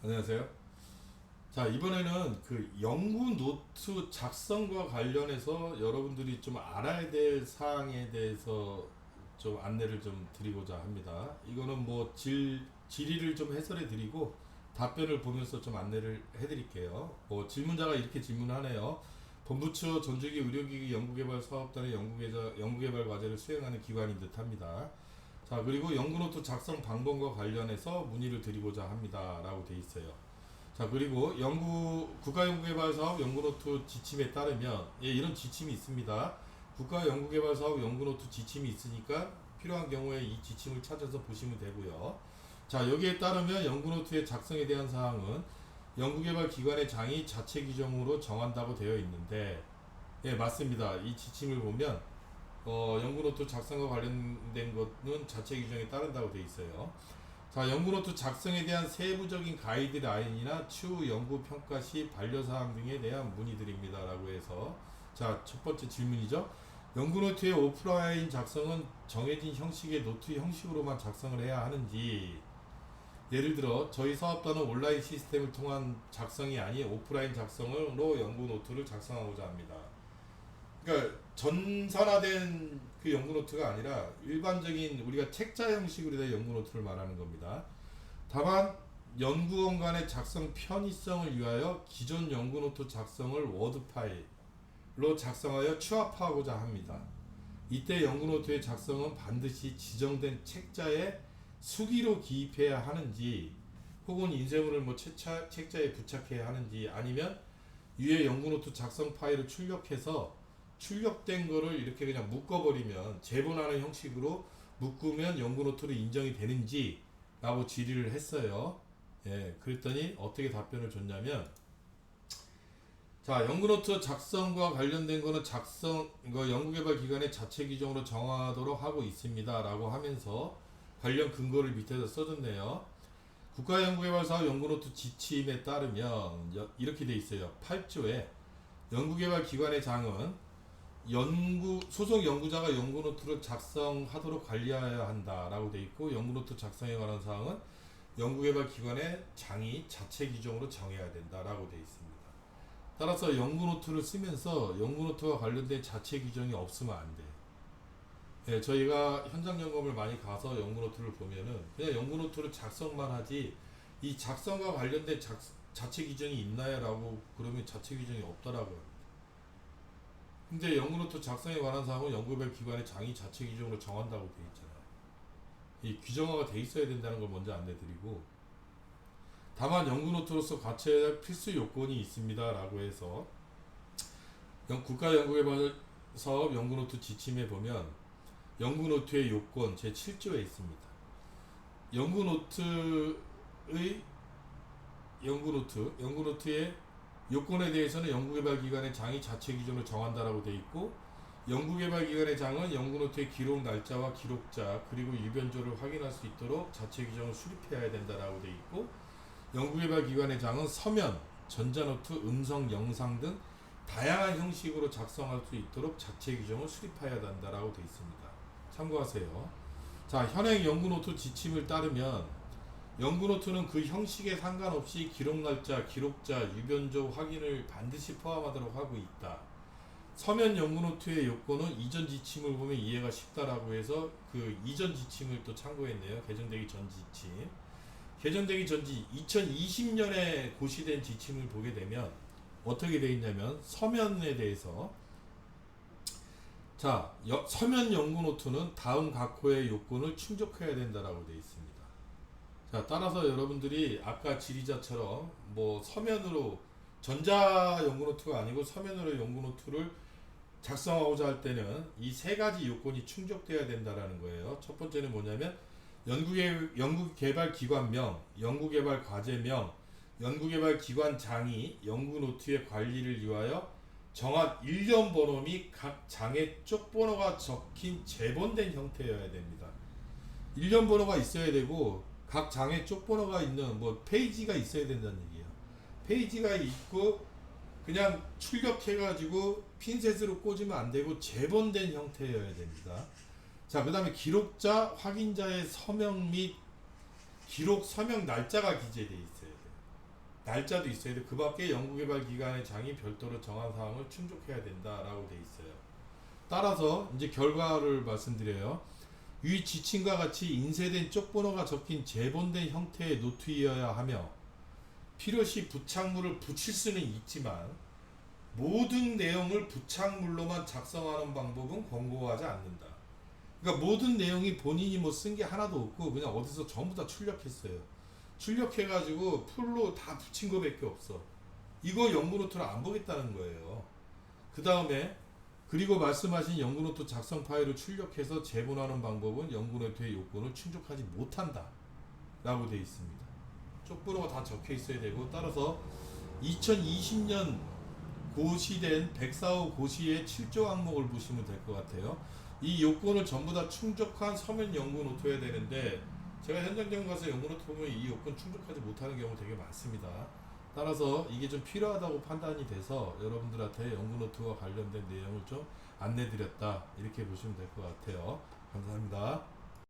안녕하세요. 자, 이번에는 그 연구 노트 작성과 관련해서 여러분들이 좀 알아야 될 사항에 대해서 좀 안내를 좀 드리고자 합니다. 이거는 뭐 질의를 좀 해설해 드리고 답변을 보면서 좀 안내를 해 드릴게요. 뭐 질문자가 이렇게 질문하네요. 본부처 전주기 의료기기 연구개발 사업단의 연구개발 과제를 수행하는 기관인 듯 합니다. 자, 그리고 연구노트 작성 방법과 관련해서 문의를 드리고자 합니다. 라고 돼 있어요. 자, 그리고 국가연구개발사업 연구노트 지침에 따르면, 예, 이런 지침이 있습니다. 국가연구개발사업 연구노트 지침이 있으니까 필요한 경우에 이 지침을 찾아서 보시면 되고요. 자, 여기에 따르면 연구노트의 작성에 대한 사항은 연구개발기관의 장이 자체 규정으로 정한다고 되어 있는데, 예, 맞습니다. 이 지침을 보면 연구노트 작성과 관련된 것은 자체 규정에 따른다고 되어 있어요. 자, 연구노트 작성에 대한 세부적인 가이드라인이나 추후 연구 평가 시 반려사항 등에 대한 문의드립니다. 라고 해서, 자, 첫 번째 질문이죠. 연구노트의 오프라인 작성은 정해진 형식의 노트 형식으로만 작성을 해야 하는지, 예를 들어 저희 사업단은 온라인 시스템을 통한 작성이 아닌 오프라인 작성으로 연구노트를 작성하고자 합니다. 그러니까 전산화된 그 연구노트가 아니라 일반적인 우리가 책자 형식으로 된 연구노트를 말하는 겁니다. 다만 연구원 간의 작성 편의성을 위하여 기존 연구노트 작성을 워드 파일로 작성하여 추합하고자 합니다. 이때 연구노트의 작성은 반드시 지정된 책자에 수기로 기입해야 하는지, 혹은 인쇄물을 뭐 책자에 부착해야 하는지, 아니면 위에 연구노트 작성 파일을 출력된 거를 이렇게 그냥 묶어버리면, 제본하는 형식으로 묶으면 연구노트로 인정이 되는지 라고 질의를 했어요. 예, 그랬더니 어떻게 답변을 줬냐면, 자, 연구노트 작성과 관련된 거는 연구개발 기관의 자체 규정으로 정하도록 하고 있습니다. 라고 하면서 관련 근거를 밑에서 써줬네요. 국가연구개발사업 연구노트 지침에 따르면 이렇게 돼 있어요. 8조에 연구개발 기관의 장은 소속 연구자가 연구노트를 작성하도록 관리하여야 한다라고 돼 있고, 연구노트 작성에 관한 사항은 연구개발 기관의 장이 자체 규정으로 정해야 된다라고 돼 있습니다. 따라서 연구노트를 쓰면서 연구노트와 관련된 자체 규정이 없으면 안 돼. 예, 저희가 현장 점검을 많이 가서 연구노트를 보면은 그냥 연구노트를 작성만 하지, 이 작성과 관련된 자체 규정이 있나요? 라고 그러면 자체 규정이 없더라고요. 근데 연구노트 작성에 관한 사항은 연구개발 기관의 장이 자체 규정으로 정한다고 돼 있잖아요. 이 규정화가 돼 있어야 된다는 걸 먼저 안내드리고, 다만 연구노트로서 갖춰야 할 필수 요건이 있습니다. 라고 해서 국가연구개발 사업 연구노트 지침에 보면 연구노트의 요건 제7조에 있습니다. 연구노트의 요건에 대해서는 연구개발기관의 장이 자체 기준으로 정한다라고 되어 있고, 연구개발기관의 장은 연구노트의 기록 날짜와 기록자 그리고 유변조를 확인할 수 있도록 자체 규정을 수립해야 된다라고 되어 있고, 연구개발기관의 장은 서면, 전자노트, 음성, 영상 등 다양한 형식으로 작성할 수 있도록 자체 규정을 수립해야 된다라고 되어 있습니다. 참고하세요. 자, 현행 연구노트 지침을 따르면 연구노트는 그 형식에 상관없이 기록날짜, 기록자, 유변조 확인을 반드시 포함하도록 하고 있다. 서면 연구노트의 요건은 이전 지침을 보면 이해가 쉽다라고 해서 그 이전 지침을 또 참고했네요. 개정되기 전 지침. 개정되기 전지 2020년에 고시된 지침을 보게 되면 어떻게 되어 있냐면, 서면에 대해서, 자, 서면 연구노트는 다음 각 호의 요건을 충족해야 된다라고 되어 있습니다. 자, 따라서 여러분들이 아까 지리자처럼 뭐 서면으로, 전자 연구노트가 아니고 서면으로 연구노트를 작성하고자 할 때는 이 세 가지 요건이 충족돼야 된다라는 거예요. 첫 번째는 뭐냐면 연구개발기관명, 연구개발과제명, 연구개발기관장이 연구노트의 관리를 위하여 정한 일련 번호 및 각 장의 쪽번호가 적힌 제본된 형태여야 됩니다. 일련 번호가 있어야 되고 각 장에 쪽번호가 있는 뭐 페이지가 있어야 된다는 얘기예요. 페이지가 있고 그냥 출력해가지고 핀셋으로 꽂으면 안 되고 재본된 형태여야 됩니다. 자, 그 다음에 기록자, 확인자의 서명 및 기록 서명 날짜가 기재되어 있어야 돼요. 날짜도 있어야 돼. 그 밖에 연구개발기관의 장이 별도로 정한 사항을 충족해야 된다라고 돼 있어요. 따라서 이제 결과를 말씀드려요. 위 지침과 같이 인쇄된 쪽번호가 적힌 재본된 형태의 노트이어야 하며 필요시 부착물을 붙일 수는 있지만 모든 내용을 부착물로만 작성하는 방법은 권고하지 않는다. 그러니까 모든 내용이 본인이 뭐 쓴 게 하나도 없고 그냥 어디서 전부 다 출력했어요. 출력해가지고 풀로 다 붙인 거밖에 없어. 이거 연구노트를 안 보겠다는 거예요. 그 다음에 그리고 말씀하신 연구노트 작성 파일을 출력해서 제본하는 방법은 연구노트의 요건을 충족하지 못한다 라고 되어 있습니다. 쪽번호가 다 적혀 있어야 되고 따라서 2020년 고시된 104호 고시의 7조 항목을 보시면 될 것 같아요. 이 요건을 전부 다 충족한 서면 연구 노트여야 되는데 제가 현장점 가서 연구 노트 보면 이 요건 충족하지 못하는 경우 되게 많습니다. 따라서 이게 좀 필요하다고 판단이 돼서 여러분들한테 연구 노트와 관련된 내용을 좀 안내 드렸다 이렇게 보시면 될 것 같아요. 감사합니다.